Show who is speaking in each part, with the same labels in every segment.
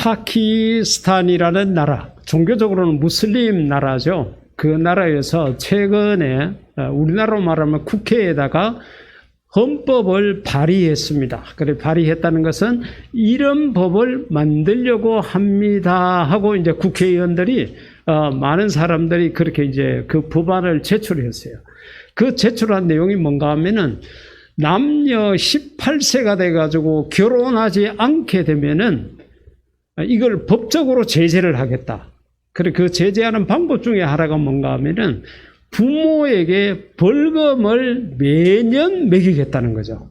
Speaker 1: 파키스탄이라는 나라, 종교적으로는 무슬림 나라죠. 그 나라에서 최근에 우리나라로 말하면 국회에다가 헌법을 발의했습니다. 그래 발의했다는 것은 이런 법을 만들려고 합니다 하고 이제 국회의원들이 많은 사람들이 그렇게 이제 그 법안을 제출했어요. 그 제출한 내용이 뭔가 하면은 남녀 18세가 돼가지고 결혼하지 않게 되면은 이걸 법적으로 제재를 하겠다. 그래 그 제재하는 방법 중에 하나가 뭔가 하면은 부모에게 벌금을 매년 매기겠다는 거죠.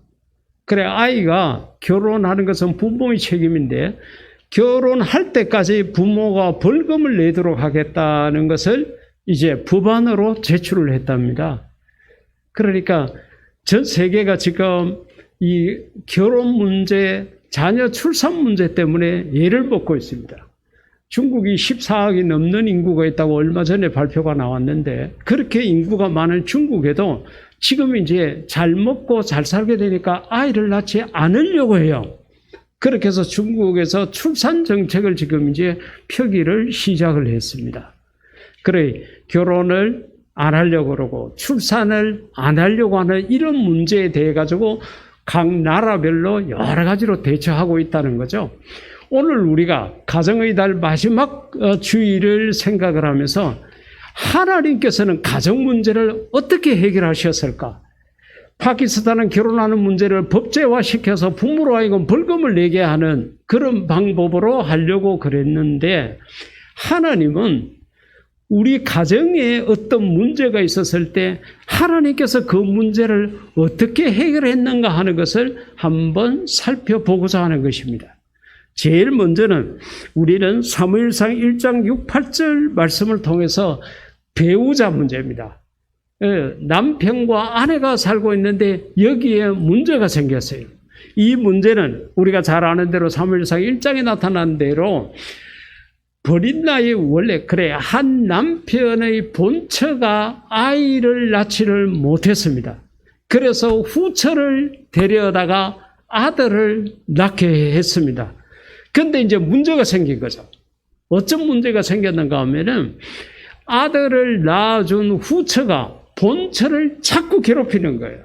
Speaker 1: 그래 아이가 결혼하는 것은 부모의 책임인데 결혼할 때까지 부모가 벌금을 내도록 하겠다는 것을 이제 법안으로 제출을 했답니다. 그러니까 전 세계가 지금 이 결혼 문제, 자녀 출산 문제 때문에 예를 먹고 있습니다. 중국이 14억이 넘는 인구가 있다고 얼마 전에 발표가 나왔는데 그렇게 인구가 많은 중국에도 지금 이제 잘 먹고 잘 살게 되니까 아이를 낳지 않으려고 해요. 그렇게 해서 중국에서 출산 정책을 지금 이제 펴기를 시작을 했습니다. 그래 결혼을 안 하려고 그러고 출산을 안 하려고 하는 이런 문제에 대해 가지고 각 나라별로 여러 가지로 대처하고 있다는 거죠. 오늘 우리가 가정의 달 마지막 주일을 생각을 하면서 하나님께서는 가정 문제를 어떻게 해결하셨을까? 파키스탄은 결혼하는 문제를 법제화시켜서 부모로 하여금 벌금을 내게 하는 그런 방법으로 하려고 그랬는데 하나님은 우리 가정에 어떤 문제가 있었을 때 하나님께서 그 문제를 어떻게 해결했는가 하는 것을 한번 살펴보고자 하는 것입니다. 제일 먼저는 우리는 사무엘상 1장 6, 8절 말씀을 통해서 배우자 문제입니다. 남편과 아내가 살고 있는데 여기에 문제가 생겼어요. 이 문제는 우리가 잘 아는 대로 사무엘상 1장에 나타난 대로 버린 나이 원래 그래 한 남편의 본처가 아이를 낳지를 못했습니다. 그래서 후처를 데려다가 아들을 낳게 했습니다. 근데 이제 문제가 생긴 거죠. 어떤 문제가 생겼는가 하면은 아들을 낳아준 후처가 본처를 자꾸 괴롭히는 거예요.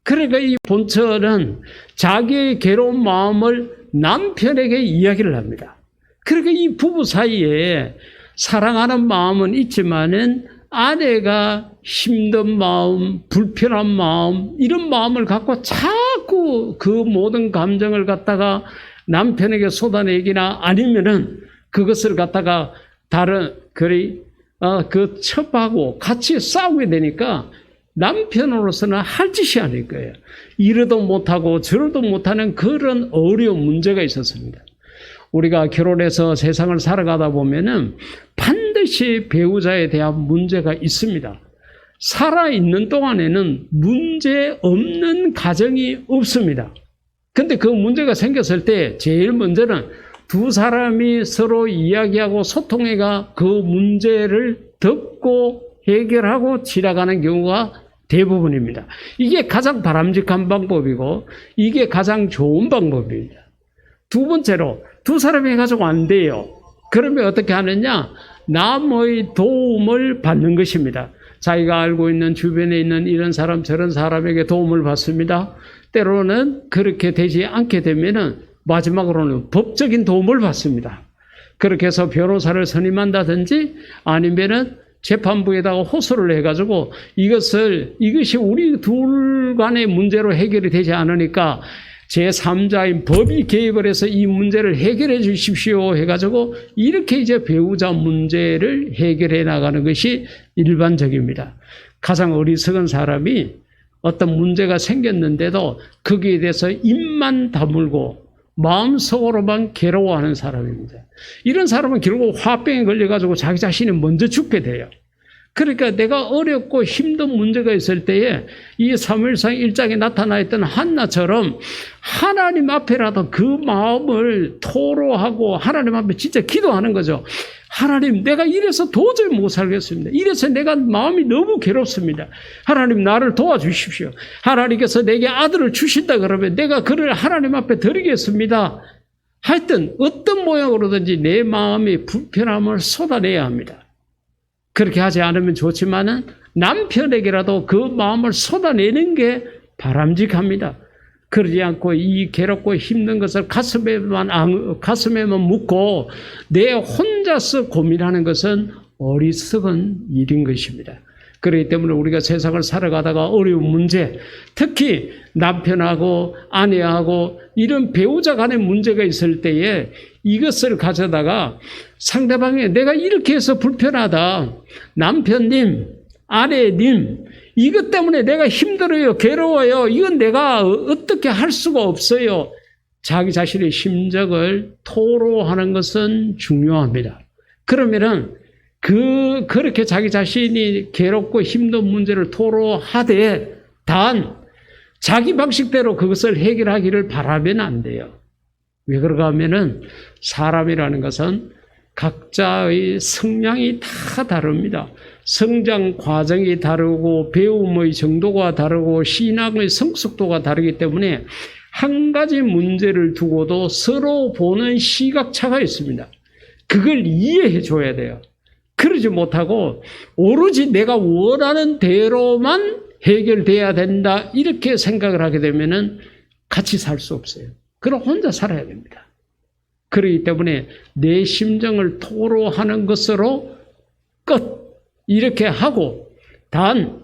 Speaker 1: 그러니까 이 본처는 자기의 괴로운 마음을 남편에게 이야기를 합니다. 그러니까 이 부부 사이에 사랑하는 마음은 있지만은 아내가 힘든 마음, 불편한 마음, 이런 마음을 갖고 자꾸 그 모든 감정을 갖다가 남편에게 쏟아내기나 아니면은 그것을 갖다가 다른 그 첩하고 같이 싸우게 되니까 남편으로서는 할 짓이 아닐 거예요. 이러도 못하고 저러도 못하는 그런 어려운 문제가 있었습니다. 우리가 결혼해서 세상을 살아가다 보면은 반드시 배우자에 대한 문제가 있습니다. 살아있는 동안에는 문제 없는 가정이 없습니다. 근데 그 문제가 생겼을 때 제일 먼저는 두 사람이 서로 이야기하고 소통해가 그 문제를 듣고 해결하고 지나가는 경우가 대부분입니다. 이게 가장 바람직한 방법이고 이게 가장 좋은 방법입니다. 두 번째로 두 사람이 해가지고 안 돼요. 그러면 어떻게 하느냐? 남의 도움을 받는 것입니다. 자기가 알고 있는 주변에 있는 이런 사람 저런 사람에게 도움을 받습니다. 때로는 그렇게 되지 않게 되면은 마지막으로는 법적인 도움을 받습니다. 그렇게 해서 변호사를 선임한다든지 아니면은 재판부에다가 호소를 해가지고 이것이 우리 둘 간의 문제로 해결이 되지 않으니까 제3자인 법이 개입을 해서 이 문제를 해결해 주십시오 해가지고 이렇게 이제 배우자 문제를 해결해 나가는 것이 일반적입니다. 가장 어리석은 사람이 어떤 문제가 생겼는데도 거기에 대해서 입만 다물고 마음속으로만 괴로워하는 사람입니다. 이런 사람은 결국 화병에 걸려가지고 자기 자신이 먼저 죽게 돼요. 그러니까 내가 어렵고 힘든 문제가 있을 때에 이 사무엘상 1장에 나타나 있던 한나처럼 하나님 앞에라도 그 마음을 토로하고 하나님 앞에 진짜 기도하는 거죠. 하나님, 내가 이래서 도저히 못 살겠습니다. 이래서 내가 마음이 너무 괴롭습니다. 하나님, 나를 도와주십시오. 하나님께서 내게 아들을 주신다 그러면 내가 그를 하나님 앞에 드리겠습니다. 하여튼 어떤 모양으로든지 내 마음의 불편함을 쏟아내야 합니다. 그렇게 하지 않으면 좋지만은 남편에게라도 그 마음을 쏟아내는 게 바람직합니다. 그러지 않고 이 괴롭고 힘든 것을 가슴에만 묻고 내 혼자서 고민하는 것은 어리석은 일인 것입니다. 그렇기 때문에 우리가 세상을 살아가다가 어려운 문제, 특히 남편하고 아내하고 이런 배우자 간의 문제가 있을 때에 이것을 가져다가 상대방에 내가 이렇게 해서 불편하다. 남편님, 아내님, 이것 때문에 내가 힘들어요, 괴로워요. 이건 내가 어떻게 할 수가 없어요. 자기 자신의 심정을 토로하는 것은 중요합니다. 그러면은 그렇게 자기 자신이 괴롭고 힘든 문제를 토로하되 단 자기 방식대로 그것을 해결하기를 바라면 안 돼요. 왜 그런가 하면은 사람이라는 것은 각자의 성향이 다 다릅니다. 성장 과정이 다르고 배움의 정도가 다르고 신앙의 성숙도가 다르기 때문에 한 가지 문제를 두고도 서로 보는 시각차가 있습니다. 그걸 이해해 줘야 돼요. 그러지 못하고 오로지 내가 원하는 대로만 해결돼야 된다 이렇게 생각을 하게 되면은 같이 살 수 없어요. 그럼 혼자 살아야 됩니다. 그렇기 때문에 내 심정을 토로하는 것으로 끝 이렇게 하고 단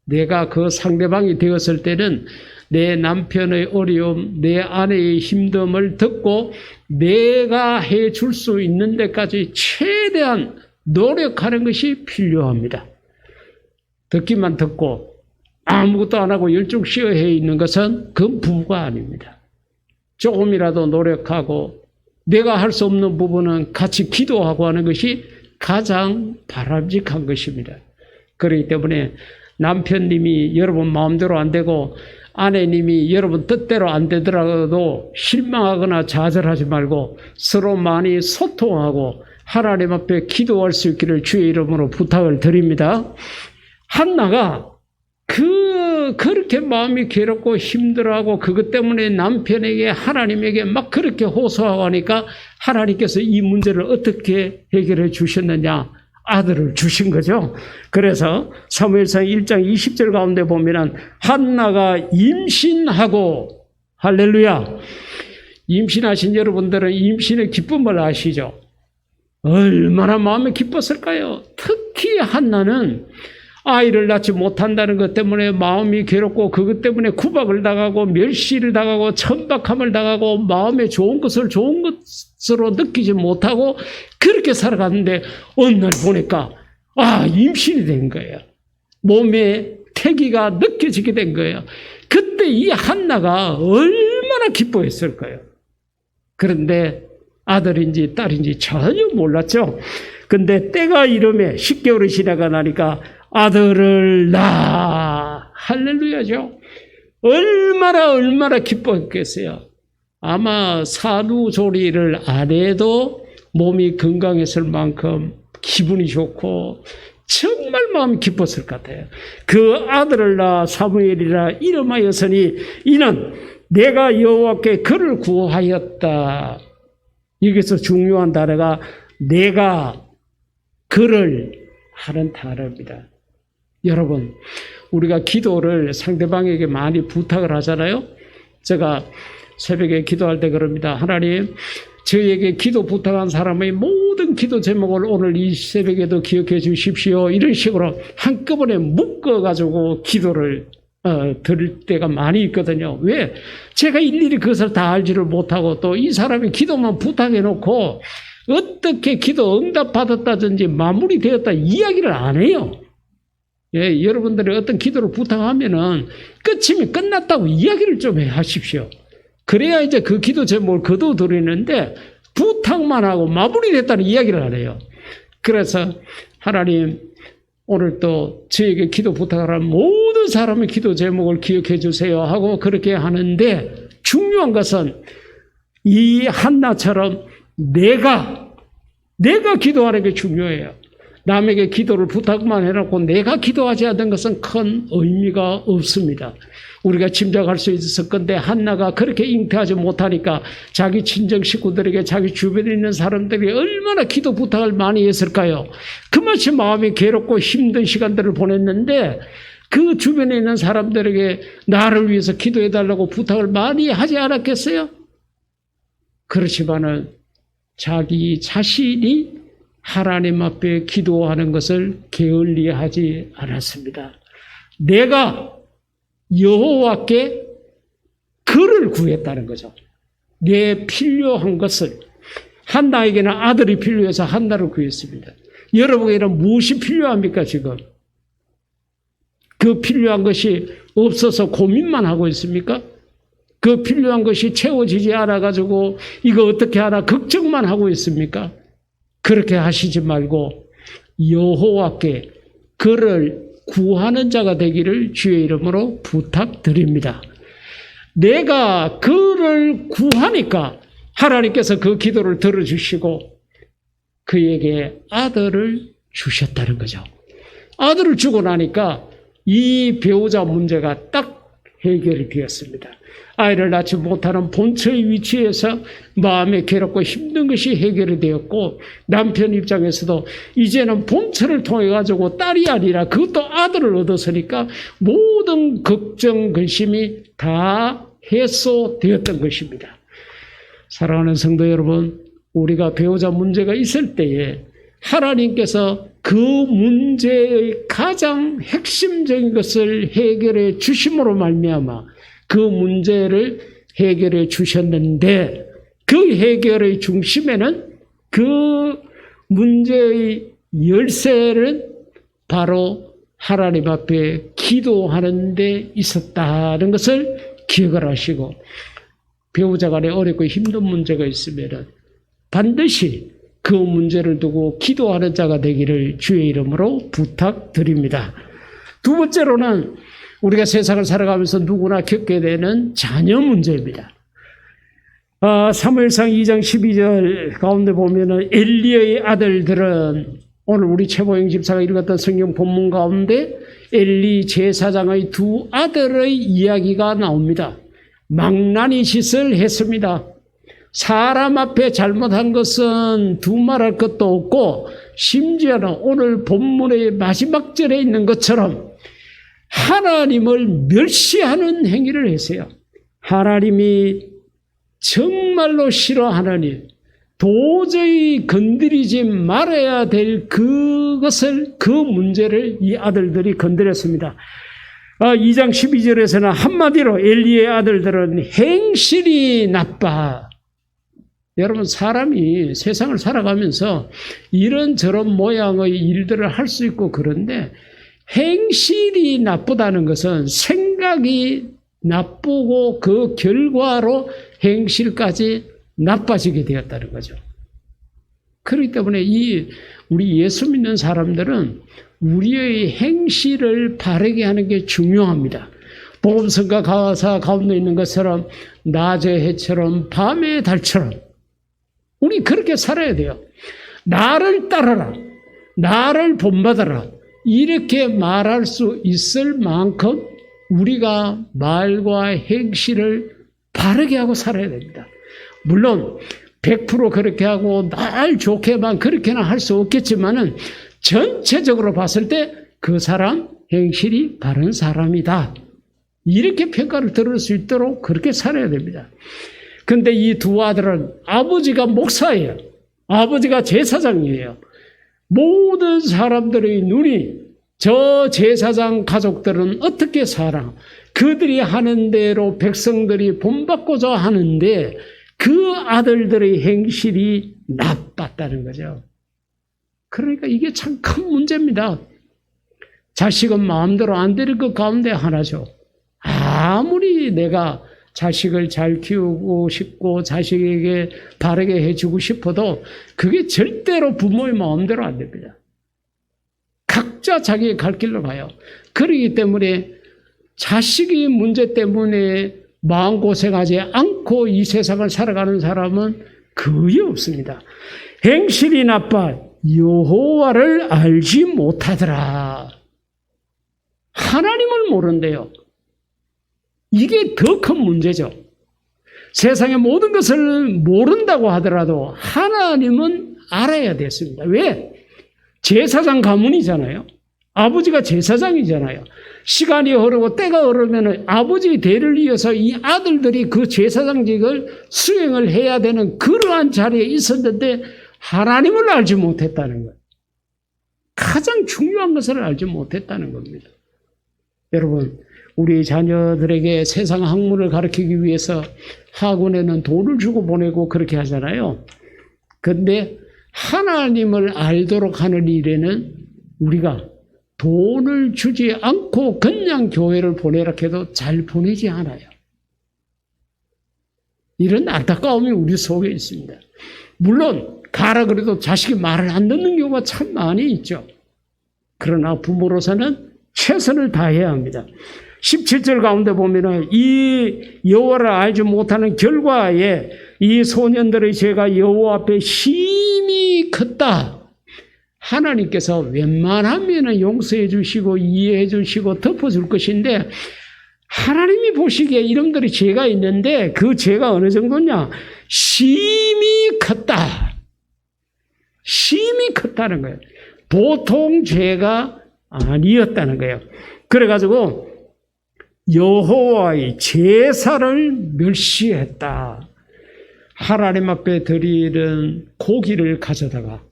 Speaker 1: 내가 그 상대방이 되었을 때는 내 남편의 어려움, 내 아내의 힘듦을 듣고 내가 해줄 수 있는 데까지 최대한 노력하는 것이 필요합니다. 듣기만 듣고 아무것도 안 하고 열중시어해 있는 것은 그건 부부가 아닙니다. 조금이라도 노력하고 내가 할 수 없는 부분은 같이 기도하고 하는 것이 가장 바람직한 것입니다. 그렇기 때문에 남편님이 여러분 마음대로 안 되고 아내님이 여러분 뜻대로 안 되더라도 실망하거나 좌절하지 말고 서로 많이 소통하고 하나님 앞에 기도할 수 있기를 주의 이름으로 부탁을 드립니다. 한나가 그렇게 마음이 괴롭고 힘들어하고 그것 때문에 남편에게 하나님에게 막 그렇게 호소하고 하니까 하나님께서 이 문제를 어떻게 해결해 주셨느냐? 아들을 주신 거죠. 그래서 사무엘상 1장 20절 가운데 보면은 한나가 임신하고 할렐루야. 임신하신 여러분들은 임신의 기쁨을 아시죠? 얼마나 마음이 기뻤을까요? 특히 한나는 아이를 낳지 못한다는 것 때문에 마음이 괴롭고 그것 때문에 구박을 당하고 멸시를 당하고 천박함을 당하고 마음에 좋은 것을 좋은 것으로 느끼지 못하고 그렇게 살아갔는데 어느 날 보니까 임신이 된 거예요. 몸에 태기가 느껴지게 된 거예요. 그때 이 한나가 얼마나 기뻐했을 거예요. 그런데 아들인지 딸인지 전혀 몰랐죠. 근데 때가 이름에 10개월이 지나가 나니까 아들을 낳아. 할렐루야죠. 얼마나 기뻐했겠어요. 아마 산후조리를 안 해도 몸이 건강했을 만큼 기분이 좋고 정말 마음이 기뻤을 것 같아요. 그 아들을 낳아 사무엘이라 이름하였으니 이는 내가 여호와께 그를 구하였다. 여기서 중요한 단어가 내가 그를 하는 단어입니다. 여러분, 우리가 기도를 상대방에게 많이 부탁을 하잖아요. 제가 새벽에 기도할 때 그럽니다. 하나님, 저에게 기도 부탁한 사람의 모든 기도 제목을 오늘 이 새벽에도 기억해 주십시오. 이런 식으로 한꺼번에 묶어가지고 기도를 드릴 때가 많이 있거든요. 왜? 제가 일일이 그것을 다 알지를 못하고 또 이 사람이 기도만 부탁해 놓고 어떻게 기도 응답 받았다든지 마무리되었다 이야기를 안 해요. 예, 여러분들이 어떤 기도를 부탁하면은 끝이면 끝났다고 이야기를 좀 하십시오. 그래야 이제 그 기도 제목을 거둬들이는데 부탁만 하고 마무리됐다는 이야기를 안 해요. 그래서 하나님 오늘 또 저에게 기도 부탁하라는 모든 사람의 기도 제목을 기억해 주세요 하고 그렇게 하는데 중요한 것은 이 한나처럼 내가 기도하는 게 중요해요. 남에게 기도를 부탁만 해놓고 내가 기도하지 않는 것은 큰 의미가 없습니다. 우리가 짐작할 수 있을 건데 한나가 그렇게 잉태하지 못하니까 자기 친정 식구들에게 자기 주변에 있는 사람들이 얼마나 기도 부탁을 많이 했을까요? 그만큼 마음이 괴롭고 힘든 시간들을 보냈는데 그 주변에 있는 사람들에게 나를 위해서 기도해달라고 부탁을 많이 하지 않았겠어요? 그렇지만은 자기 자신이 하나님 앞에 기도하는 것을 게을리하지 않았습니다. 내가 여호와께 그를 구했다는 거죠. 내 필요한 것을. 한나에게는 아들이 필요해서 한나를 구했습니다. 여러분에게는 무엇이 필요합니까 지금? 그 필요한 것이 없어서 고민만 하고 있습니까? 그 필요한 것이 채워지지 않아가지고 이거 어떻게 하나 걱정만 하고 있습니까? 그렇게 하시지 말고 여호와께 그를 구하는 자가 되기를 주의 이름으로 부탁드립니다. 내가 그를 구하니까 하나님께서 그 기도를 들어주시고 그에게 아들을 주셨다는 거죠. 아들을 주고 나니까 이 배우자 문제가 딱 해결이 되었습니다. 아이를 낳지 못하는 본처의 위치에서 마음에 괴롭고 힘든 것이 해결이 되었고 남편 입장에서도 이제는 본처를 통해 가지고 딸이 아니라 그것도 아들을 얻었으니까 모든 걱정 근심이 다 해소되었던 것입니다. 사랑하는 성도 여러분, 우리가 배우자 문제가 있을 때에 하나님께서 그 문제의 가장 핵심적인 것을 해결해 주심으로 말미암아 그 문제를 해결해 주셨는데 그 해결의 중심에는 그 문제의 열쇠는 바로 하나님 앞에 기도하는 데 있었다는 것을 기억을 하시고 배우자 간에 어렵고 힘든 문제가 있으면 반드시 그 문제를 두고 기도하는 자가 되기를 주의 이름으로 부탁드립니다. 두 번째로는 우리가 세상을 살아가면서 누구나 겪게 되는 자녀 문제입니다. 사무엘상 2장 12절 가운데 보면은 엘리의 아들들은 오늘 우리 최보영 집사가 읽었던 성경 본문 가운데 엘리 제사장의 두 아들의 이야기가 나옵니다. 망나니 짓을 했습니다. 사람 앞에 잘못한 것은 두말할 것도 없고 심지어는 오늘 본문의 마지막 절에 있는 것처럼 하나님을 멸시하는 행위를 했어요. 하나님이 정말로 싫어하는 일, 도저히 건드리지 말아야 될 그것을, 그 문제를 이 아들들이 건드렸습니다. 2장 12절에서는 한마디로 엘리의 아들들은 행실이 나빠. 여러분, 사람이 세상을 살아가면서 이런저런 모양의 일들을 할 수 있고 그런데 행실이 나쁘다는 것은 생각이 나쁘고 그 결과로 행실까지 나빠지게 되었다는 거죠. 그렇기 때문에 우리 예수 믿는 사람들은 우리의 행실을 바르게 하는 게 중요합니다. 복음성가 가사 가운데 있는 것처럼 낮의 해처럼 밤의 달처럼 우리 그렇게 살아야 돼요. 나를 따르라, 나를 본받아라 이렇게 말할 수 있을 만큼 우리가 말과 행실을 바르게 하고 살아야 됩니다. 물론 100% 그렇게 하고 날 좋게만 그렇게는 할 수 없겠지만은 전체적으로 봤을 때 그 사람 행실이 바른 사람이다. 이렇게 평가를 들을 수 있도록 그렇게 살아야 됩니다. 근데 이 두 아들은 아버지가 목사예요. 아버지가 제사장이에요. 모든 사람들의 눈이 저 제사장 가족들은 어떻게 살아? 그들이 하는 대로 백성들이 본받고자 하는데 그 아들들의 행실이 나빴다는 거죠. 그러니까 이게 참 큰 문제입니다. 자식은 마음대로 안 되는 것 가운데 하나죠. 아무리 내가 자식을 잘 키우고 싶고 자식에게 바르게 해주고 싶어도 그게 절대로 부모의 마음대로 안 됩니다. 각자 자기의 갈 길로 가요. 그렇기 때문에 자식이 문제 때문에 마음고생하지 않고 이 세상을 살아가는 사람은 거의 없습니다. 행실이 나빠. 여호와를 알지 못하더라. 하나님을 모른대요. 이게 더 큰 문제죠. 세상의 모든 것을 모른다고 하더라도 하나님은 알아야 됐습니다. 왜? 제사장 가문이잖아요. 아버지가 제사장이잖아요. 시간이 흐르고 때가 흐르면 아버지의 대를 이어서 이 아들들이 그 제사장직을 수행을 해야 되는 그러한 자리에 있었는데 하나님을 알지 못했다는 거예요. 가장 중요한 것을 알지 못했다는 겁니다. 여러분, 우리 자녀들에게 세상 학문을 가르치기 위해서 학원에는 돈을 주고 보내고 그렇게 하잖아요. 그런데 하나님을 알도록 하는 일에는 우리가 돈을 주지 않고 그냥 교회를 보내라 해도 잘 보내지 않아요. 이런 안타까움이 우리 속에 있습니다. 물론 가라 그래도 자식이 말을 안 듣는 경우가 참 많이 있죠. 그러나 부모로서는 최선을 다해야 합니다. 17절 가운데 보면은 이 여호와를 알지 못하는 결과에 이 소년들의 죄가 여호와 앞에 심히 컸다. 하나님께서 웬만하면 용서해 주시고 이해해 주시고 덮어줄 것인데 하나님이 보시기에 이놈들이 죄가 있는데 그 죄가 어느 정도냐? 심히 컸다. 심히 컸다는 거예요. 보통 죄가 아니었다는 거예요. 그래가지고 여호와의 제사를 멸시했다. 하나님 앞에 드리는 고기를 가져다가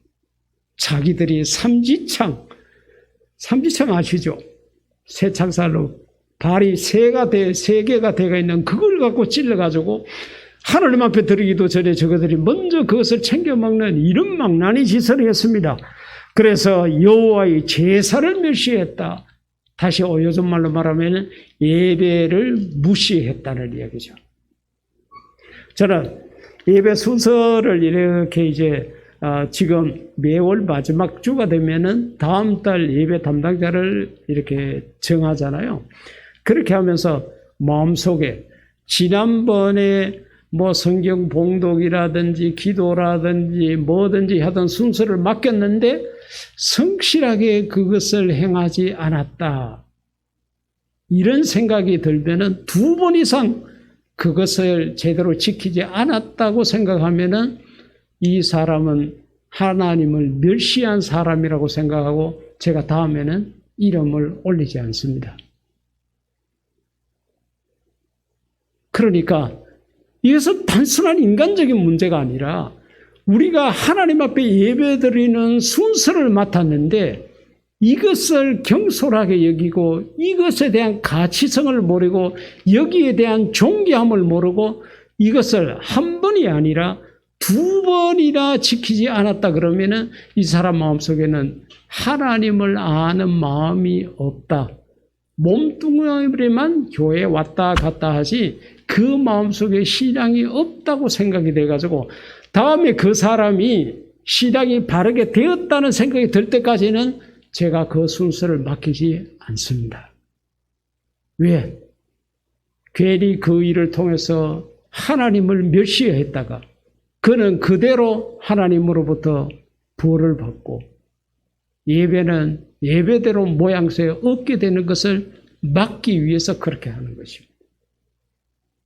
Speaker 1: 자기들이 삼지창 아시죠? 새창살로 발이 세 개가 되어 있는 그걸 갖고 찔러가지고 하나님 앞에 드리기도 전에 저거들이 먼저 그것을 챙겨 먹는 이런 망나니 짓을 했습니다. 그래서 여호와의 제사를 멸시했다. 다시 요즘 말로 말하면 예배를 무시했다는 이야기죠. 저는 예배 순서를 이렇게 이제 지금 매월 마지막 주가 되면은 다음 달 예배 담당자를 이렇게 정하잖아요. 그렇게 하면서 마음속에 지난번에 뭐 성경 봉독이라든지 기도라든지 뭐든지 하던 순서를 맡겼는데 성실하게 그것을 행하지 않았다. 이런 생각이 들면은 2번 이상 그것을 제대로 지키지 않았다고 생각하면은 이 사람은 하나님을 멸시한 사람이라고 생각하고 제가 다음에는 이름을 올리지 않습니다. 그러니까 이것은 단순한 인간적인 문제가 아니라 우리가 하나님 앞에 예배드리는 순서를 맡았는데 이것을 경솔하게 여기고 이것에 대한 가치성을 모르고 여기에 대한 존귀함을 모르고 이것을 한 번이 아니라 2번이나 지키지 않았다 그러면은 이 사람 마음속에는 하나님을 아는 마음이 없다. 몸뚱아리만 교회에 왔다 갔다 하지 그 마음속에 신앙이 없다고 생각이 돼가지고 다음에 그 사람이 신앙이 바르게 되었다는 생각이 들 때까지는 제가 그 순서를 맡기지 않습니다. 왜? 괜히 그 일을 통해서 하나님을 멸시했다가 그는 그대로 하나님으로부터 벌을 받고 예배는 예배대로 모양새에 얻게 되는 것을 막기 위해서 그렇게 하는 것입니다.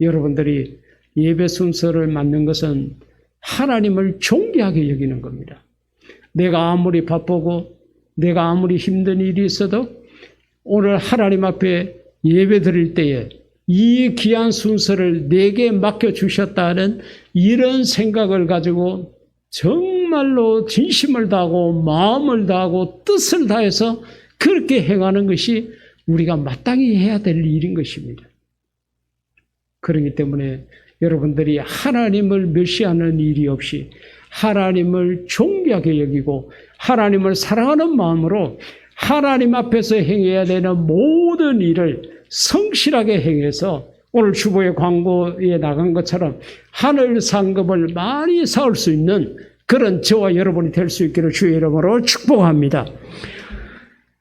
Speaker 1: 여러분들이 예배 순서를 맡는 것은 하나님을 존귀하게 여기는 겁니다. 내가 아무리 바쁘고 내가 아무리 힘든 일이 있어도 오늘 하나님 앞에 예배 드릴 때에 이 귀한 순서를 내게 맡겨주셨다는 이런 생각을 가지고 정말로 진심을 다하고 마음을 다하고 뜻을 다해서 그렇게 행하는 것이 우리가 마땅히 해야 될 일인 것입니다. 그렇기 때문에 여러분들이 하나님을 멸시하는 일이 없이 하나님을 존귀하게 여기고 하나님을 사랑하는 마음으로 하나님 앞에서 행해야 되는 모든 일을 성실하게 행해서 오늘 주보의 광고에 나간 것처럼 하늘 상급을 많이 쌓을 수 있는 그런 저와 여러분이 될 수 있기를 주의 이름으로 축복합니다.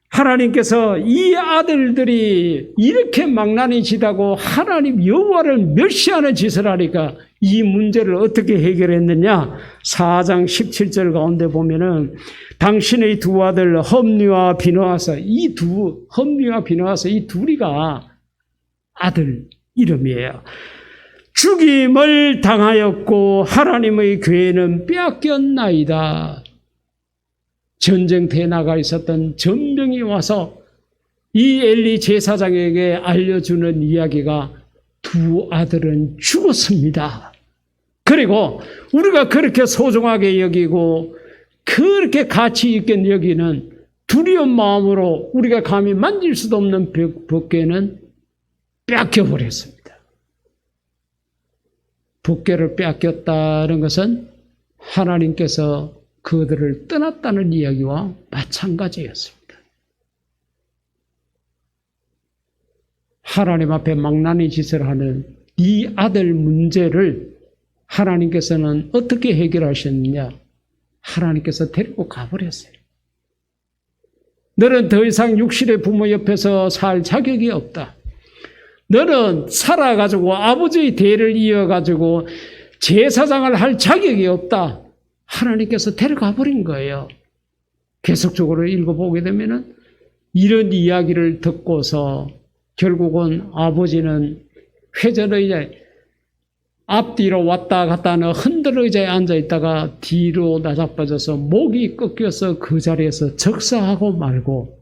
Speaker 1: 하나님께서 이 아들들이 이렇게 망나니 짓하고 하나님 여호와를 멸시하는 짓을 하니까 이 문제를 어떻게 해결했느냐? 4장 17절 가운데 보면은 당신의 두 아들 험리와 비느하스, 험리와 비느하스 이 둘이가 아들 이름이에요. 죽임을 당하였고 하나님의 교회는 빼앗겼나이다. 전쟁터에 나가 있었던 전병이 와서 이 엘리 제사장에게 알려주는 이야기가 두 아들은 죽었습니다. 그리고 우리가 그렇게 소중하게 여기고 그렇게 가치 있게 여기는 두려운 마음으로 우리가 감히 만질 수도 없는 법궤는 뺏겨버렸습니다. 법궤를 뺏겼다는 것은 하나님께서 그들을 떠났다는 이야기와 마찬가지였습니다. 하나님 앞에 망나니 짓을 하는 이 아들 문제를 하나님께서는 어떻게 해결하셨느냐? 하나님께서 데리고 가버렸어요. 너는 더 이상 육신의 부모 옆에서 살 자격이 없다. 너는 살아가지고 아버지의 대를 이어가지고 제사장을 할 자격이 없다. 하나님께서 데려가 버린 거예요. 계속적으로 읽어보게 되면은 이런 이야기를 듣고서 결국은 아버지는 회전의자에 앞뒤로 왔다 갔다 하는 흔들 의자에 앉아있다가 뒤로 나자빠져서 목이 꺾여서 그 자리에서 적사하고 말고,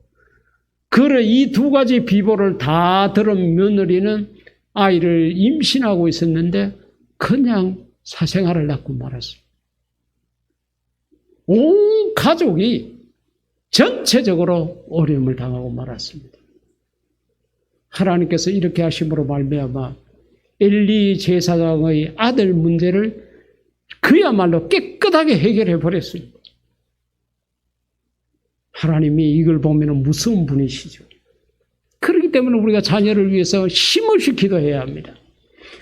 Speaker 1: 그래 이 두 가지 비보를 다 들은 며느리는 아이를 임신하고 있었는데 그냥 사생활을 낳고 말았어요. 온 가족이 전체적으로 어려움을 당하고 말았습니다. 하나님께서 이렇게 하심으로 말미암아 엘리 제사장의 아들 문제를 그야말로 깨끗하게 해결해 버렸습니다. 하나님이 이걸 보면 무서운 분이시죠. 그렇기 때문에 우리가 자녀를 위해서 힘없이 기도해야 합니다.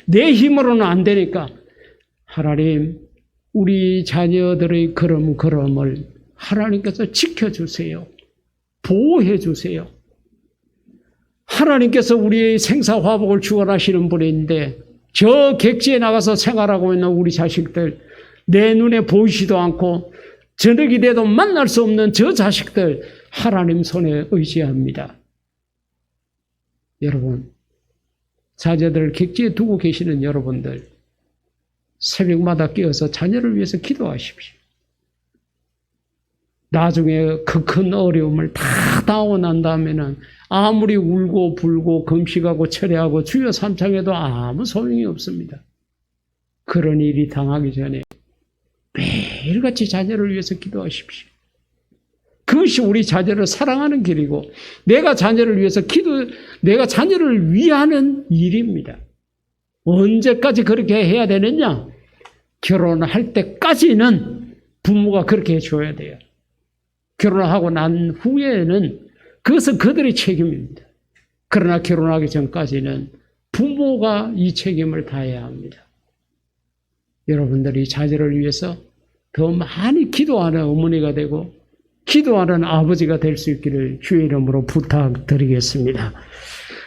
Speaker 1: 내 힘으로는 안 되니까 하나님, 우리 자녀들의 걸음을 하나님께서 지켜주세요. 보호해 주세요. 하나님께서 우리의 생사화복을 주관하시는 분인데 저 객지에 나가서 생활하고 있는 우리 자식들, 내 눈에 보이지도 않고 저녁이 돼도 만날 수 없는 저 자식들, 하나님 손에 의지합니다. 여러분, 자녀들을 객지에 두고 계시는 여러분들, 새벽마다 깨어서 자녀를 위해서 기도하십시오. 나중에 그 큰 어려움을 다 당하고 난 다음에는 아무리 울고 불고 금식하고 철회하고 주여 삼창해도 아무 소용이 없습니다. 그런 일이 당하기 전에 매일같이 자녀를 위해서 기도하십시오. 그것이 우리 자녀를 사랑하는 길이고 내가 자녀를 위해서 내가 자녀를 위하는 일입니다. 언제까지 그렇게 해야 되느냐? 결혼할 때까지는 부모가 그렇게 해줘야 돼요. 결혼하고 난 후에는 그것은 그들의 책임입니다. 그러나 결혼하기 전까지는 부모가 이 책임을 다해야 합니다. 여러분들이 자녀를 위해서 더 많이 기도하는 어머니가 되고 기도하는 아버지가 될 수 있기를 주의 이름으로 부탁드리겠습니다.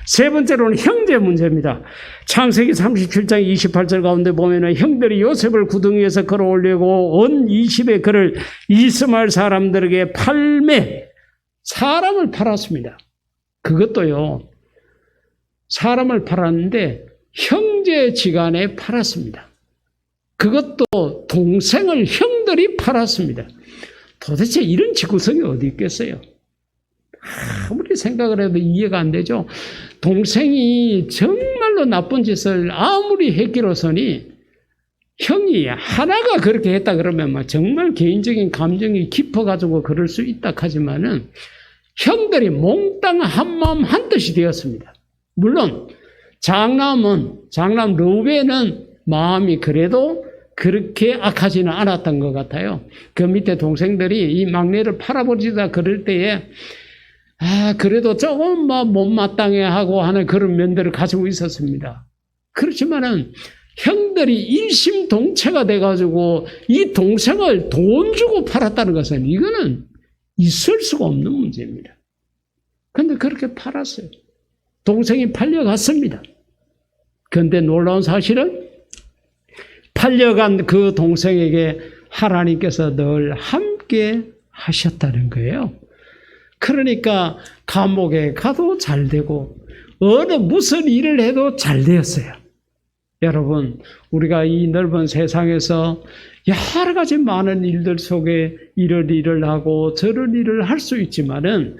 Speaker 1: 세 번째로는 형제 문제입니다. 창세기 37장 28절 가운데 보면은 형들이 요셉을 구덩이에서 끌어올리고 온 20의 그를 이스마엘 사람들에게 팔매, 사람을 팔았습니다. 그것도요, 사람을 팔았는데 형제지간에 팔았습니다. 그것도 동생을 형들이 팔았습니다. 도대체 이런 지구성이 어디 있겠어요? 아무리 생각을 해도 이해가 안 되죠. 동생이 정말로 나쁜 짓을 아무리 했기로서니 형이 하나가 그렇게 했다 그러면 정말 개인적인 감정이 깊어가지고 그럴 수 있다 하지만은 형들이 몽땅 한마음 한뜻이 되었습니다. 물론 장남 르우벤은 마음이 그래도 그렇게 악하지는 않았던 것 같아요. 그 밑에 동생들이 이 막내를 팔아버리다 그럴 때에 그래도 조금 못마땅해 하고 하는 그런 면들을 가지고 있었습니다. 그렇지만은 형들이 일심동체가 돼가지고 이 동생을 돈 주고 팔았다는 것은 이거는 있을 수가 없는 문제입니다. 그런데 그렇게 팔았어요. 동생이 팔려갔습니다. 그런데 놀라운 사실은 팔려간 그 동생에게 하나님께서 늘 함께 하셨다는 거예요. 그러니까 감옥에 가도 잘 되고 무슨 일을 해도 잘 되었어요. 여러분, 우리가 이 넓은 세상에서 여러 가지 많은 일들 속에 이런 일을 하고 저런 일을 할 수 있지만은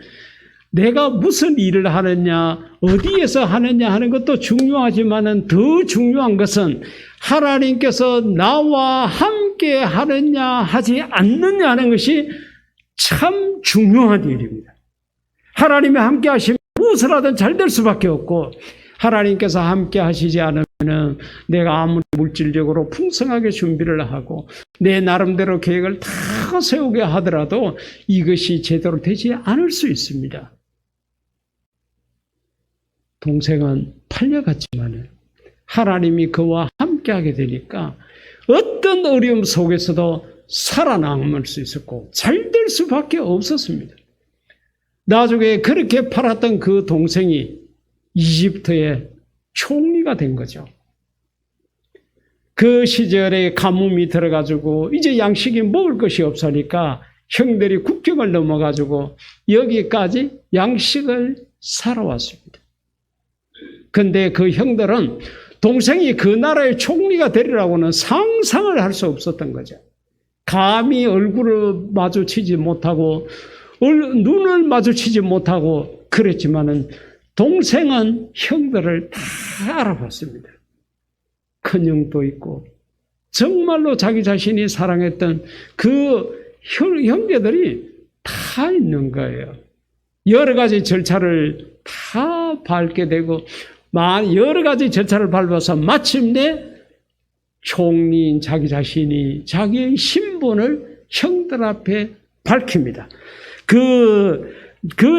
Speaker 1: 내가 무슨 일을 하느냐, 어디에서 하느냐 하는 것도 중요하지만은 더 중요한 것은 하나님께서 나와 함께 하느냐 하지 않느냐 하는 것이 참 중요한 일입니다. 하나님이 함께 하시면 무엇을 하든 잘 될 수밖에 없고, 하나님께서 함께 하시지 않으면 내가 아무리 물질적으로 풍성하게 준비를 하고 내 나름대로 계획을 다 세우게 하더라도 이것이 제대로 되지 않을 수 있습니다. 동생은 팔려갔지만 하나님이 그와 함께하게 되니까 어떤 어려움 속에서도 살아남을 수 있었고 잘 될 수밖에 없었습니다. 나중에 그렇게 팔았던 그 동생이 이집트의 총리가 된 거죠. 그 시절에 가뭄이 들어가지고 이제 양식이 먹을 것이 없으니까 형들이 국경을 넘어가지고 여기까지 양식을 사러 왔습니다. 근데 그 형들은 동생이 그 나라의 총리가 되리라고는 상상을 할 수 없었던 거죠. 감히 얼굴을 마주치지 못하고 눈을 마주치지 못하고 그랬지만은 동생은 형들을 다 알아봤습니다. 큰형도 있고 정말로 자기 자신이 사랑했던 그 형제들이 다 있는 거예요. 여러 가지 절차를 다 밟게 되고 여러 가지 절차를 밟아서 마침내 총리인 자기 자신이 자기의 신분을 형들 앞에 밝힙니다. 그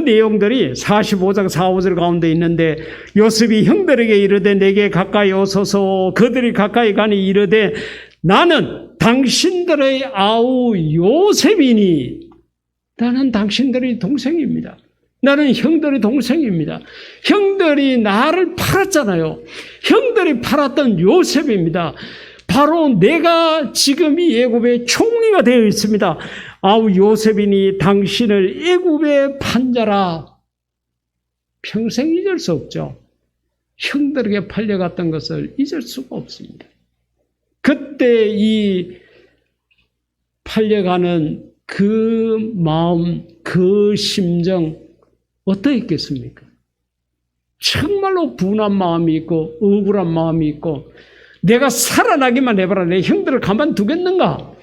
Speaker 1: 내용들이 45장 4, 5절 가운데 있는데 요셉이 형들에게 이르되 내게 가까이 오소서. 그들이 가까이 가니 이르되 나는 당신들의 아우 요셉이니. 나는 당신들의 동생입니다. 나는 형들의 동생입니다. 형들이 나를 팔았잖아요. 형들이 팔았던 요셉입니다. 바로 내가 지금 이 애굽의 총리가 되어 있습니다. 아우 요셉이니 당신을 애굽에 판 자라. 평생 잊을 수 없죠. 형들에게 팔려갔던 것을 잊을 수가 없습니다. 그때 이 팔려가는 그 마음, 그 심정 어떠했겠습니까? 정말로 분한 마음이 있고 억울한 마음이 있고 내가 살아나기만 해봐라. 내 형들을 가만두겠는가?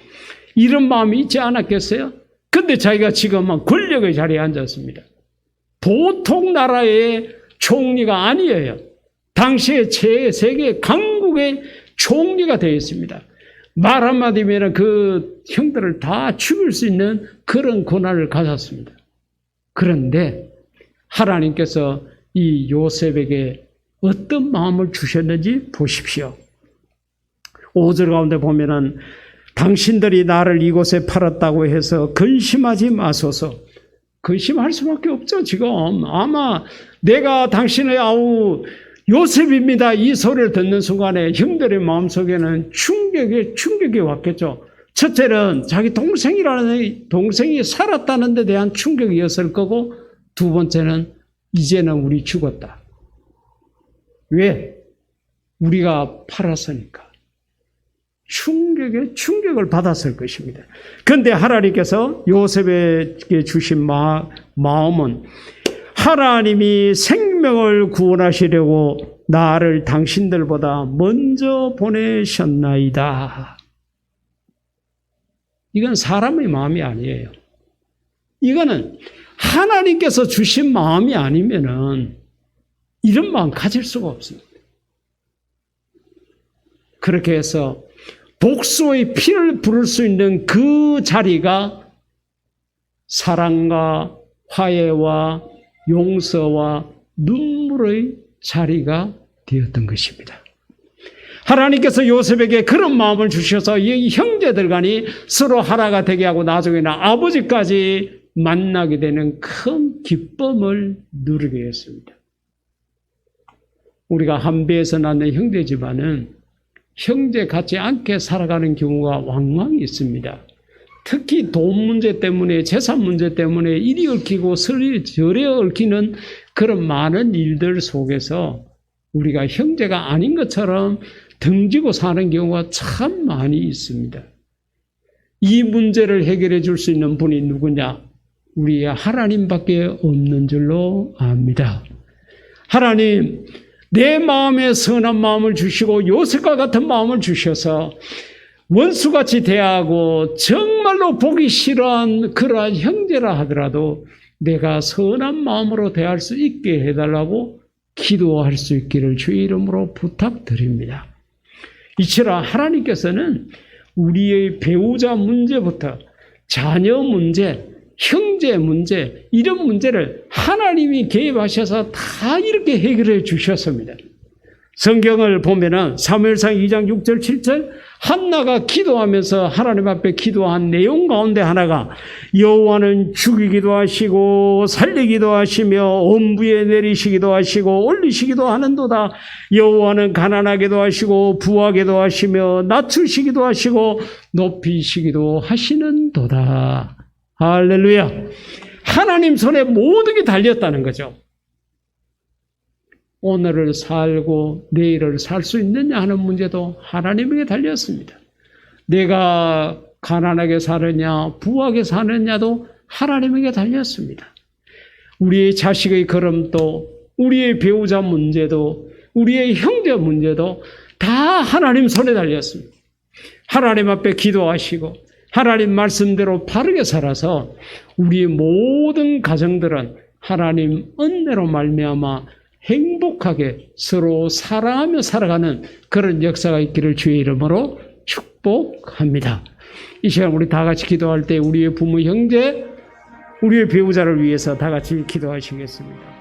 Speaker 1: 이런 마음이 있지 않았겠어요? 근데 자기가 지금은 권력의 자리에 앉았습니다. 보통 나라의 총리가 아니에요. 당시에 세계 강국의 총리가 되어 있습니다. 말 한마디면 그 형들을 다 죽일 수 있는 그런 권한을 가졌습니다. 그런데 하나님께서 이 요셉에게 어떤 마음을 주셨는지 보십시오. 5절 가운데 보면은 당신들이 나를 이곳에 팔았다고 해서 근심하지 마소서. 근심할 수밖에 없죠. 지금 아마 내가 당신의 아우 요셉입니다. 이 소리를 듣는 순간에 형들의 마음속에는 충격이 왔겠죠. 첫째는 자기 동생이 살았다는 데 대한 충격이었을 거고 두 번째는 이제는 우리 죽었다. 왜? 우리가 팔았으니까. 충격을 받았을 것입니다. 그런데 하나님께서 요셉에게 주신 마음은 하나님이 생명을 구원하시려고 나를 당신들보다 먼저 보내셨나이다. 이건 사람의 마음이 아니에요. 이거는 하나님께서 주신 마음이 아니면은 이런 마음 가질 수가 없습니다. 그렇게 해서 복수의 피를 부를 수 있는 그 자리가 사랑과 화해와 용서와 눈물의 자리가 되었던 것입니다. 하나님께서 요셉에게 그런 마음을 주셔서 이 형제들 간이 서로 하나가 되게 하고 나중에는 아버지까지 만나게 되는 큰 기쁨을 누리게 했습니다. 우리가 한 배에서 낳는 형제지만은 형제 같지 않게 살아가는 경우가 왕왕 있습니다. 특히 돈 문제 때문에, 재산 문제 때문에 이리 얽히고 저리 얽히는 그런 많은 일들 속에서 우리가 형제가 아닌 것처럼 등지고 사는 경우가 참 많이 있습니다. 이 문제를 해결해 줄 수 있는 분이 누구냐? 우리의 하나님밖에 없는 줄로 압니다. 하나님, 내 마음에 선한 마음을 주시고 요셉과 같은 마음을 주셔서 원수같이 대하고 정말로 보기 싫어한 그러한 형제라 하더라도 내가 선한 마음으로 대할 수 있게 해달라고 기도할 수 있기를 주의 이름으로 부탁드립니다. 이처럼 하나님께서는 우리의 배우자 문제부터 자녀 문제, 형제 문제, 이런 문제를 하나님이 개입하셔서 다 이렇게 해결해 주셨습니다. 성경을 보면은 사무엘상 2장 6절 7절 한나가 기도하면서 하나님 앞에 기도한 내용 가운데 하나가 여호와는 죽이기도 하시고 살리기도 하시며 엄부에 내리시기도 하시고 올리시기도 하는도다. 여호와는 가난하게도 하시고 부하게도 하시며 낮추시기도 하시고 높이시기도 하시는도다. 할렐루야. 하나님 손에 모든 게 달렸다는 거죠. 오늘을 살고 내일을 살 수 있느냐 하는 문제도 하나님에게 달렸습니다. 내가 가난하게 사느냐 부하게 사느냐도 하나님에게 달렸습니다. 우리의 자식의 걸음도, 우리의 배우자 문제도, 우리의 형제 문제도 다 하나님 손에 달렸습니다. 하나님 앞에 기도하시고 하나님 말씀대로 바르게 살아서 우리의 모든 가정들은 하나님 은혜로 말미암아 행복하게 서로 사랑하며 살아가는 그런 역사가 있기를 주의 이름으로 축복합니다. 이 시간 우리 다 같이 기도할 때 우리의 부모, 형제, 우리의 배우자를 위해서 다 같이 기도하시겠습니다.